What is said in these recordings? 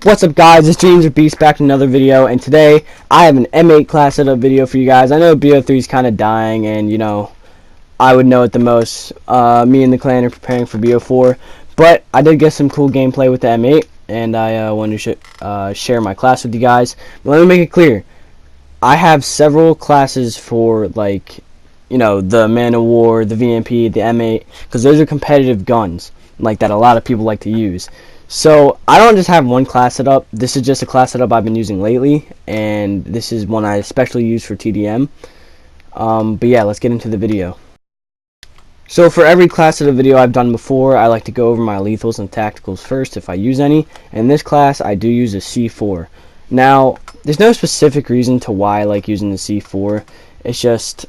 What's up, guys? It's Dreams of Beast back in another video, and today I have an M8 class setup video for you guys. I know BO3 is kind of dying, and you know, I would know it the most. Me and the clan are preparing for BO4, but I did get some cool gameplay with the M8, and I wanted to share my class with you guys. But let me make it clear: I have several classes for, like, you know, the Man of War, the VMP, the M8, because those are competitive guns, like that a lot of people like to use. So I don't just have one class setup. This is just a class setup I've been using lately, and this is one I especially use for TDM. But yeah, let's get into the video. So for every class setup video I've done before, I like to go over my lethals and tacticals first if I use any. In this class, I do use a C4. Now, there's no specific reason to why I like using the C4. It's just,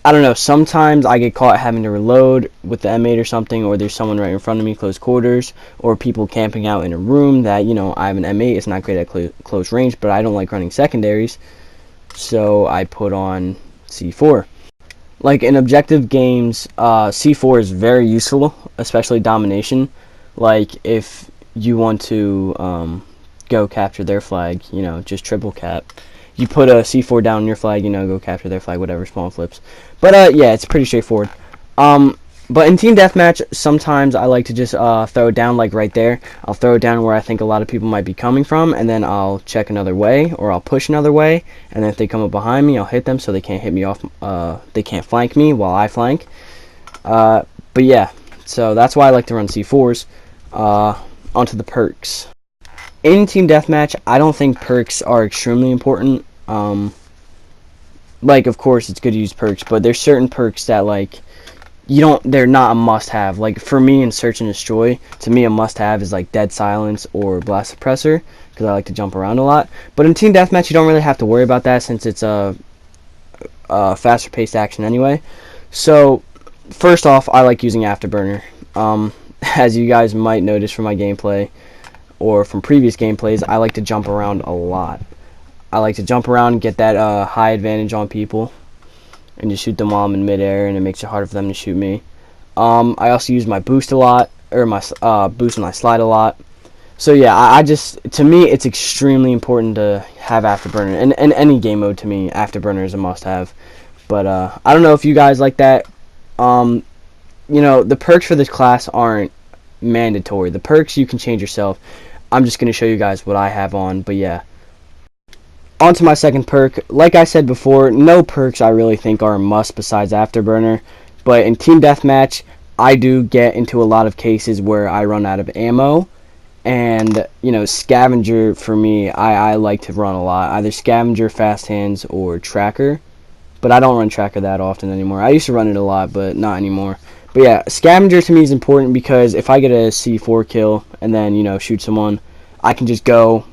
I don't know, sometimes I get caught having to reload with the M8 or something, or there's someone right in front of me, close quarters, or people camping out in a room that, you know, I have an M8, it's not great at close range, but I don't like running secondaries, so I put on C4. Like, in objective games, C4 is very useful, especially domination. Like, if you want to go capture their flag, you know, just triple cap. You put a C4 down on your flag, you know, go capture their flag, whatever, spawn flips. But, yeah, it's pretty straightforward. But in Team Deathmatch, sometimes I like to just throw it down, like right there. I'll throw it down where I think a lot of people might be coming from, and then I'll check another way, or I'll push another way, and then if they come up behind me, I'll hit them so they can't hit me off, they can't flank me while I flank. But yeah, so that's why I like to run C4s. Onto the perks. In Team Deathmatch, I don't think perks are extremely important. Like, of course, it's good to use perks, but there's certain perks that, like, they're not a must-have. Like, for me in Search and Destroy, to me a must-have is, like, Dead Silence or Blast Suppressor, because I like to jump around a lot. But in Team Deathmatch, you don't really have to worry about that, since it's a faster-paced action anyway. So, first off, I like using Afterburner. As you guys might notice from my gameplay, or from previous gameplays, I like to jump around a lot. I like to jump around and get that high advantage on people, and just shoot them while I'm in midair, and it makes it harder for them to shoot me. I also use my boost a lot, or my boost and my slide a lot. So yeah, I just, to me, it's extremely important to have Afterburner. And in any game mode, to me, Afterburner is a must-have. But I don't know if you guys like that. You know, the perks for this class aren't mandatory. The perks you can change yourself. I'm just going to show you guys what I have on, but yeah. On to my second perk. Like I said before, no perks I really think are a must besides Afterburner. But in Team Deathmatch, I do get into a lot of cases where I run out of ammo. And, you know, Scavenger, for me, I like to run a lot. Either Scavenger, Fast Hands, or Tracker. But I don't run Tracker that often anymore. I used to run it a lot, but not anymore. But yeah, Scavenger to me is important because if I get a C4 kill and then, you know, shoot someone, I can just go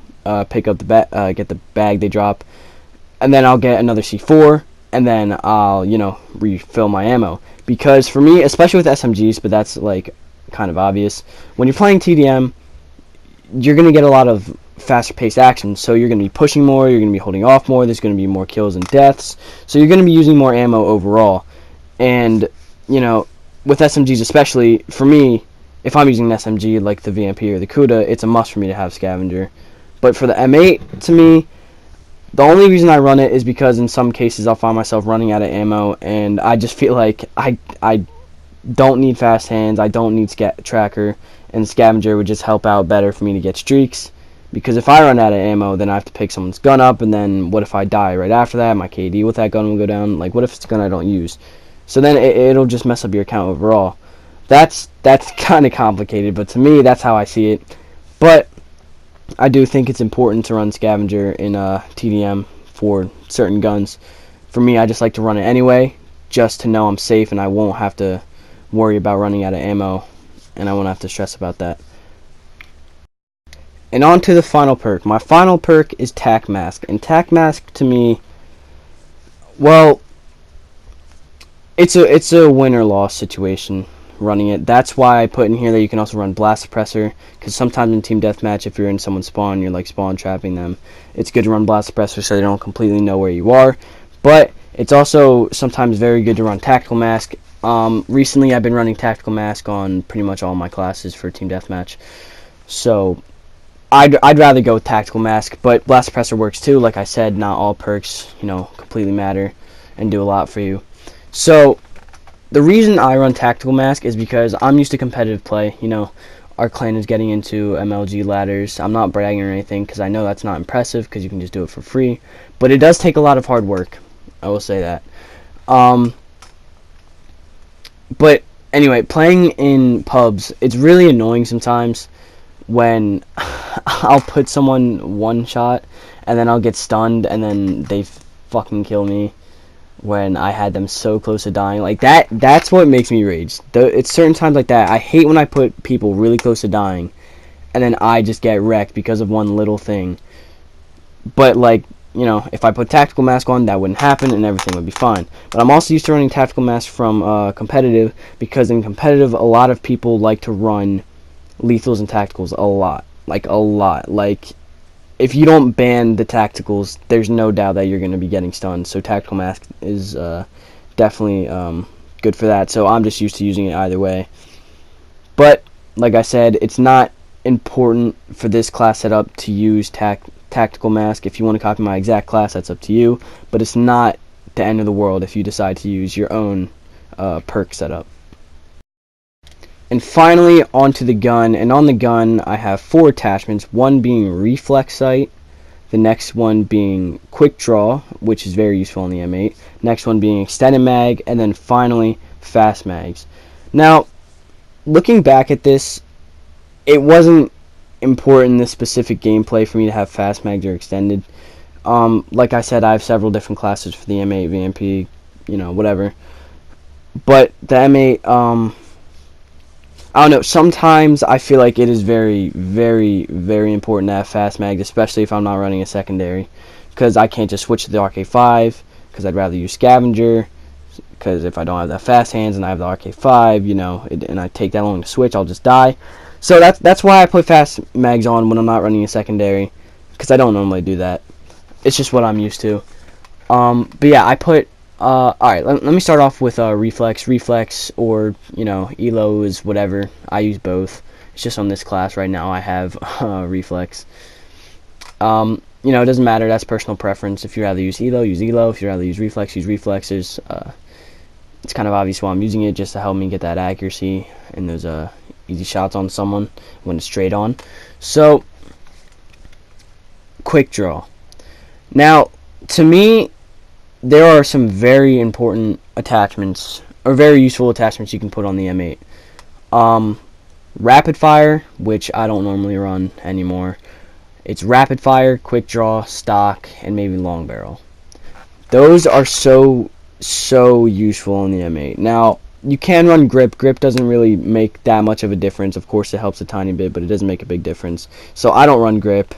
pick up the get the bag they drop, and then I'll get another C4, and then I'll, you know, refill my ammo. Because for me, especially with SMGs, but that's like kind of obvious, when you're playing TDM, you're gonna get a lot of faster paced action, so you're gonna be pushing more, you're gonna be holding off more, there's gonna be more kills and deaths, so you're gonna be using more ammo overall. And, you know, with SMGs especially, for me, if I'm using an SMG like the VMP or the Kuda, it's a must for me to have Scavenger. But for the M8, to me, the only reason I run it is because in some cases I'll find myself running out of ammo, and I just feel like I don't need Fast Hands, I don't need Tracker, and Scavenger would just help out better for me to get streaks. Because if I run out of ammo, then I have to pick someone's gun up, and then what if I die right after that? My KD with that gun will go down. Like, what if it's a gun I don't use? So then it'll just mess up your account overall. That's kind of complicated, but to me, that's how I see it. But I do think it's important to run Scavenger in TDM for certain guns. For me, I just like to run it anyway, just to know I'm safe and I won't have to worry about running out of ammo, and I won't have to stress about that. And on to the final perk. My final perk is Tac Mask. And Tac Mask, to me, well, it's a win or loss situation running it. That's why I put in here that you can also run Blast Suppressor, because sometimes in Team Deathmatch, if you're in someone's spawn, you're like spawn trapping them, it's good to run Blast Suppressor so they don't completely know where you are. But it's also sometimes very good to run Tactical Mask. Recently I've been running Tactical Mask on pretty much all my classes for Team Deathmatch. So I'd rather go with Tactical Mask, but Blast Suppressor works too. Like I said, not all perks, completely matter and do a lot for you. So the reason I run Tactical Mask is because I'm used to competitive play. Our clan is getting into MLG ladders. I'm not bragging or anything because I know that's not impressive because you can just do it for free. But it does take a lot of hard work. I will say that. But anyway, playing in pubs, it's really annoying sometimes when I'll put someone one shot and then I'll get stunned and then they fucking kill me when I had them so close to dying. Like that's what makes me rage. It's certain times like that. I hate when I put people really close to dying and then I just get wrecked because of one little thing. But like, if I put Tactical Mask on, that wouldn't happen and everything would be fine. But I'm also used to running Tactical Mask from competitive, because in competitive a lot of people like to run lethals and tacticals a lot. Like if you don't ban the tacticals, there's no doubt that you're going to be getting stunned. So Tactical Mask is definitely good for that. So I'm just used to using it either way. But like I said, it's not important for this class setup to use Tactical Mask. If you want to copy my exact class, that's up to you. But it's not the end of the world if you decide to use your own perk setup. And finally, onto the gun. And on the gun, I have 4 attachments. One being Reflex Sight. The next one being Quick Draw, which is very useful on the M8. Next one being Extended Mag. And then finally, Fast Mags. Now, looking back at this, it wasn't important in this specific gameplay for me to have Fast Mags or Extended. Like I said, I have several different classes for the M8, VMP, whatever. But the M8, I don't know, sometimes I feel like it is very, very, very important to have Fast Mags, especially if I'm not running a secondary, because I can't just switch to the RK5, because I'd rather use Scavenger, because if I don't have that fast hands and I have the RK5, and I take that long to switch, I'll just die. So that's why I put Fast Mags on when I'm not running a secondary, because I don't normally do that. It's just what I'm used to. But yeah, I put alright, let me start off with Reflex, or, Elo is whatever. I use both. It's just on this class right now I have Reflex. It doesn't matter. That's personal preference. If you rather use Elo, use Elo. If you rather use Reflexes. It's kind of obvious why I'm using it, just to help me get that accuracy and those easy shots on someone when it's straight on. So, Quick Draw. Now, to me, there are some very important attachments, or very useful attachments you can put on the M8. Rapid Fire, which I don't normally run anymore. It's Rapid Fire, Quick Draw, Stock, and maybe Long Barrel. Those are so useful in the M8. Now, you can run Grip. Grip doesn't really make that much of a difference. Of course, it helps a tiny bit, but it doesn't make a big difference. So I don't run Grip.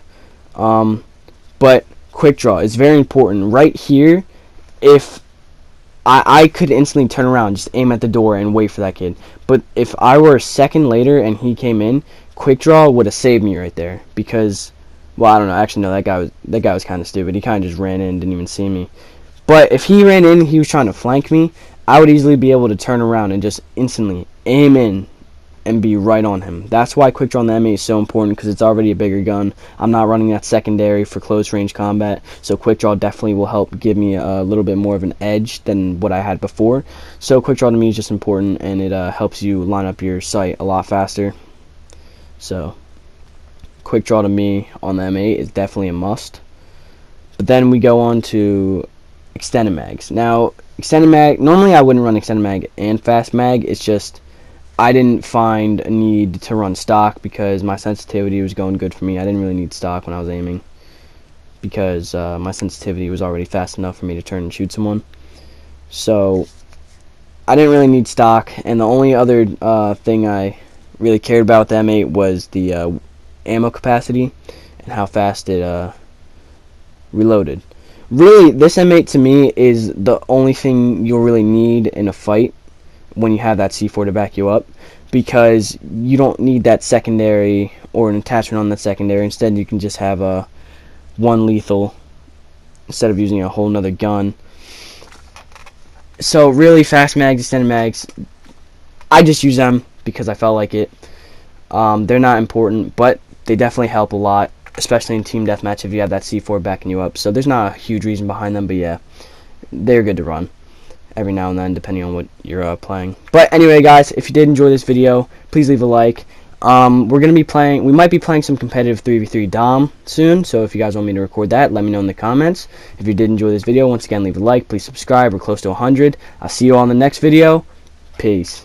But Quick Draw is very important. Right here, if I could instantly turn around, just aim at the door and wait for that kid. But if I were a second later and he came in, Quick Draw would have saved me right there. Because, well, I don't know. Actually, no, that guy was kind of stupid. He kind of just ran in and didn't even see me. But if he ran in and he was trying to flank me, I would easily be able to turn around and just instantly aim in and be right on him. That's why Quick Draw on the M8 is so important, because it's already a bigger gun. I'm not running that secondary for close range combat, so Quick Draw definitely will help give me a little bit more of an edge than what I had before. So Quick Draw to me is just important, and it helps you line up your sight a lot faster. So Quick Draw to me on the M8 is definitely a must. But then we go on to Extended Mags. Now, Extended Mag, normally I wouldn't run Extended Mag and Fast Mag. It's just I didn't find a need to run stock because my sensitivity was going good for me. I didn't really need stock when I was aiming, because my sensitivity was already fast enough for me to turn and shoot someone. So I didn't really need stock, and the only other thing I really cared about with the M8 was the ammo capacity and how fast it reloaded. Really, this M8 to me is the only thing you'll really need in a fight when you have that C4 to back you up, because you don't need that secondary or an attachment on that secondary. Instead, you can just have a one lethal instead of using a whole nother gun. So really, Fast Mags, Extended Mags, I just use them because I felt like it. They're not important, but they definitely help a lot, especially in team deathmatch if you have that C4 backing you up. So there's not a huge reason behind them, but yeah, they're good to run every now and then, depending on what you're playing. But anyway, guys, if you did enjoy this video, please leave a like. We might be playing some competitive 3v3 Dom soon, so if you guys want me to record that, let me know in the comments. If you did enjoy this video, once again, leave a like, please subscribe. We're close to 100. I'll see you all in the next video. Peace.